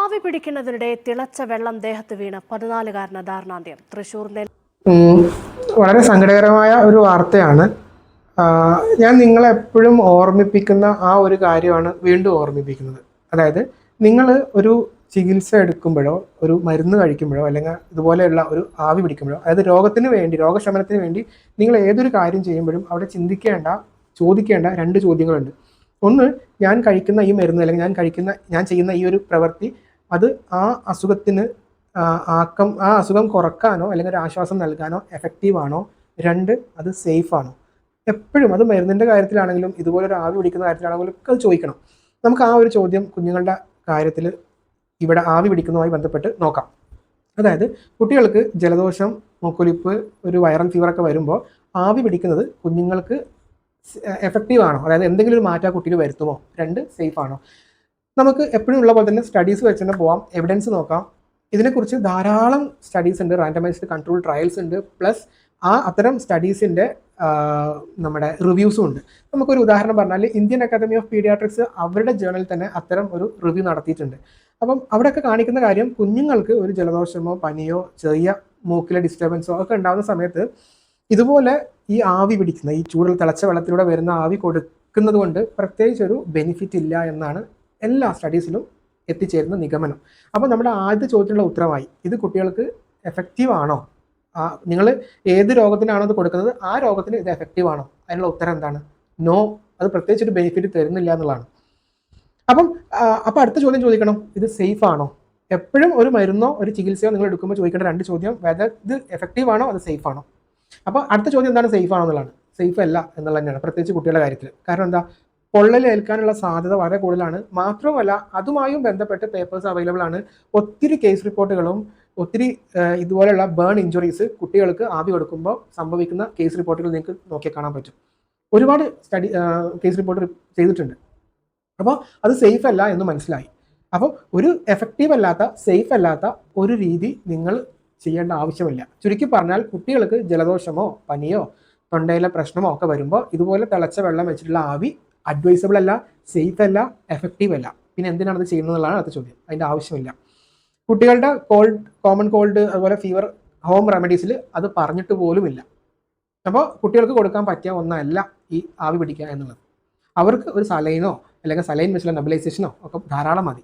ആവി പിടിക്കുന്നതിനിടെ തിളച്ച വെള്ളം ദേഹത്ത് വീണ് 14-കാരന് ദാരുണാന്ത്യം. തൃശൂർ വളരെ സങ്കടകരമായ ഒരു വാർത്തയാണ്. ഞാൻ നിങ്ങളെ എപ്പോഴും ഓർമ്മിപ്പിക്കുന്ന ആ ഒരു കാര്യമാണ് വീണ്ടും ഓർമ്മിപ്പിക്കുന്നത്. അതായത് നിങ്ങൾ ഒരു ചികിത്സ എടുക്കുമ്പോഴോ ഒരു മരുന്ന് കഴിക്കുമ്പോഴോ അല്ലെങ്കിൽ ഇതുപോലെയുള്ള ഒരു ആവി പിടിക്കുമ്പോഴോ, അതായത് രോഗത്തിന് വേണ്ടി, രോഗശമനത്തിന് വേണ്ടി നിങ്ങൾ ഏതൊരു കാര്യം ചെയ്യുമ്പോഴും അവിടെ ചോദിക്കേണ്ട രണ്ട് ചോദ്യങ്ങളുണ്ട്. ഒന്ന്, ഞാൻ കഴിക്കുന്ന ഈ മരുന്ന് അല്ലെങ്കിൽ ഞാൻ ചെയ്യുന്ന ഈ ഒരു പ്രവൃത്തി അത് ആ അസുഖത്തിന് ആ അസുഖം കുറക്കാനോ അല്ലെങ്കിൽ ഒരു ആശ്വാസം നൽകാനോ എഫക്റ്റീവ് ആണോ? രണ്ട്, അത് സേഫ് ആണോ? എപ്പോഴും അത് മരുന്നിൻ്റെ കാര്യത്തിലാണെങ്കിലും ഇതുപോലെ ഒരു ആവി പിടിക്കുന്ന കാര്യത്തിലാണെങ്കിലും ഒക്കെ അത് ചോദിക്കണം. നമുക്ക് ആ ഒരു ചോദ്യം കുഞ്ഞുങ്ങളുടെ കാര്യത്തിൽ ഇവിടെ ആവി പിടിക്കുന്നതുമായി ബന്ധപ്പെട്ട് നോക്കാം. അതായത് കുട്ടികൾക്ക് ജലദോഷം, മൂക്കൊലിപ്പ്, ഒരു വൈറൽ ഫീവറൊക്കെ വരുമ്പോൾ ആവി പിടിക്കുന്നത് കുഞ്ഞുങ്ങൾക്ക് എഫക്റ്റീവ് ആണോ? അതായത് എന്തെങ്കിലും ഒരു മാറ്റം ആ കുട്ടിയിൽ വരുത്തുമോ? രണ്ട്, സേഫ് ആണോ? നമുക്ക് എപ്പോഴും ഉള്ള പോലെ തന്നെ സ്റ്റഡീസ് വെച്ച് തന്നെ പോവാം, എവിഡൻസ് നോക്കാം. ഇതിനെക്കുറിച്ച് ധാരാളം സ്റ്റഡീസ് ഉണ്ട്, റാൻഡമൈസ്ഡ് കൺട്രോൾ ട്രയൽസ് ഉണ്ട്, പ്ലസ് അത്തരം സ്റ്റഡീസിൻ്റെ നമ്മുടെ റിവ്യൂസും ഉണ്ട്. നമുക്കൊരു ഉദാഹരണം പറഞ്ഞാൽ ഇന്ത്യൻ അക്കാദമി ഓഫ് പീഡിയാട്രിക്സ് അവരുടെ ജേണലിൽ തന്നെ അത്തരം ഒരു റിവ്യൂ നടത്തിയിട്ടുണ്ട്. അപ്പം അവിടെയൊക്കെ കാണിക്കുന്ന കാര്യം, കുഞ്ഞുങ്ങൾക്ക് ഒരു ജലദോഷമോ പനിയോ ചെറിയ മൂക്കിലെ ഡിസ്റ്റർബൻസോ ഒക്കെ ഉണ്ടാകുന്ന സമയത്ത് ഇതുപോലെ ഈ ആവി പിടിക്കുന്ന, ഈ ചൂടുള്ള തിളച്ച വെള്ളത്തിലൂടെ വരുന്ന ആവി കൊടുക്കുന്നത് കൊണ്ട് പ്രത്യേകിച്ചൊരു ബെനിഫിറ്റ് ഇല്ല എന്നാണ് എല്ലാ സ്റ്റഡീസിലും എത്തിച്ചേരുന്ന നിഗമനം. അപ്പോൾ നമ്മുടെ ആദ്യത്തെ ചോദ്യത്തിനുള്ള ഉത്തരമായി, ഇത് കുട്ടികൾക്ക് എഫക്റ്റീവ് ആണോ? നിങ്ങൾ ഏത് രോഗത്തിനാണോ ഇത് കൊടുക്കുന്നത് ആ രോഗത്തിന് ഇത് എഫക്റ്റീവ് ആണോ? അതിനുള്ള ഉത്തരം എന്താണ്? നോ, അത് പ്രത്യേകിച്ച് ഒരു ബെനിഫിറ്റ് തരുന്നില്ല എന്നുള്ളതാണ്. അപ്പം അടുത്ത ചോദ്യം ചോദിക്കണം, ഇത് സേഫ് ആണോ? എപ്പോഴും ഒരു മരുന്നോ ഒരു ചികിത്സയോ നിങ്ങൾ എടുക്കുമ്പോൾ ചോദിക്കേണ്ട രണ്ട് ചോദ്യം, വെദർ ഇത് എഫക്റ്റീവ് ആണോ, അത് സേഫ് ആണോ? അപ്പോൾ അടുത്ത ചോദ്യം എന്താണ്? സേഫ് ആണോ എന്നുള്ളതാണ്. സേഫ് അല്ല എന്നുള്ളത് തന്നെയാണ്, പ്രത്യേകിച്ച് കുട്ടികളുടെ കാര്യത്തിൽ. കാരണം എന്താ? പൊള്ളലേൽക്കാനുള്ള സാധ്യത വളരെ കൂടുതലാണ്. മാത്രമല്ല അതുമായും ബന്ധപ്പെട്ട് പേപ്പേഴ്സ് അവൈലബിൾ ആണ്. ഒത്തിരി കേസ് റിപ്പോർട്ടുകളും ഒത്തിരി ഇതുപോലെയുള്ള ബേൺ ഇഞ്ചുറീസ് കുട്ടികൾക്ക് ആവി കൊടുക്കുമ്പോൾ സംഭവിക്കുന്ന കേസ് റിപ്പോർട്ടുകൾ നിങ്ങൾക്ക് നോക്കി കാണാൻ പറ്റും. ഒരുപാട് കേസ് റിപ്പോർട്ട് ചെയ്തിട്ടുണ്ട്. അപ്പോൾ അത് സേഫ് അല്ല എന്ന് മനസ്സിലായി. അപ്പോൾ ഒരു എഫക്റ്റീവ് അല്ലാത്ത, സേഫ് അല്ലാത്ത ഒരു രീതി നിങ്ങൾ ചെയ്യേണ്ട ആവശ്യമില്ല. ചുരുക്കി പറഞ്ഞാൽ, കുട്ടികൾക്ക് ജലദോഷമോ പനിയോ തൊണ്ടയിലെ പ്രശ്നമോ ഒക്കെ വരുമ്പോൾ ഇതുപോലെ തിളച്ച വെള്ളം വെച്ചിട്ടുള്ള ആവി അഡ്വൈസബിൾ അല്ല, സേഫ് അല്ല, എഫക്റ്റീവ് അല്ല. പിന്നെ എന്തിനാണ് അത് ചെയ്യുന്നത് എന്നുള്ളതാണ് അടുത്ത ചോദ്യം. അതിൻ്റെ ആവശ്യമില്ല. കുട്ടികളുടെ കോമൺ കോൾഡ് അതുപോലെ ഫീവർ ഹോം റെമഡീസിൽ അത് പറഞ്ഞിട്ട് പോലുമില്ല. അപ്പോൾ കുട്ടികൾക്ക് കൊടുക്കാൻ പറ്റിയ ഒന്നല്ല ഈ ആവി പിടിക്കുക എന്നുള്ളത്. അവർക്ക് ഒരു സലൈനോ അല്ലെങ്കിൽ സലൈൻ വെച്ചുള്ള നെബുലൈസേഷനോ ഒക്കെ ധാരാളം മതി.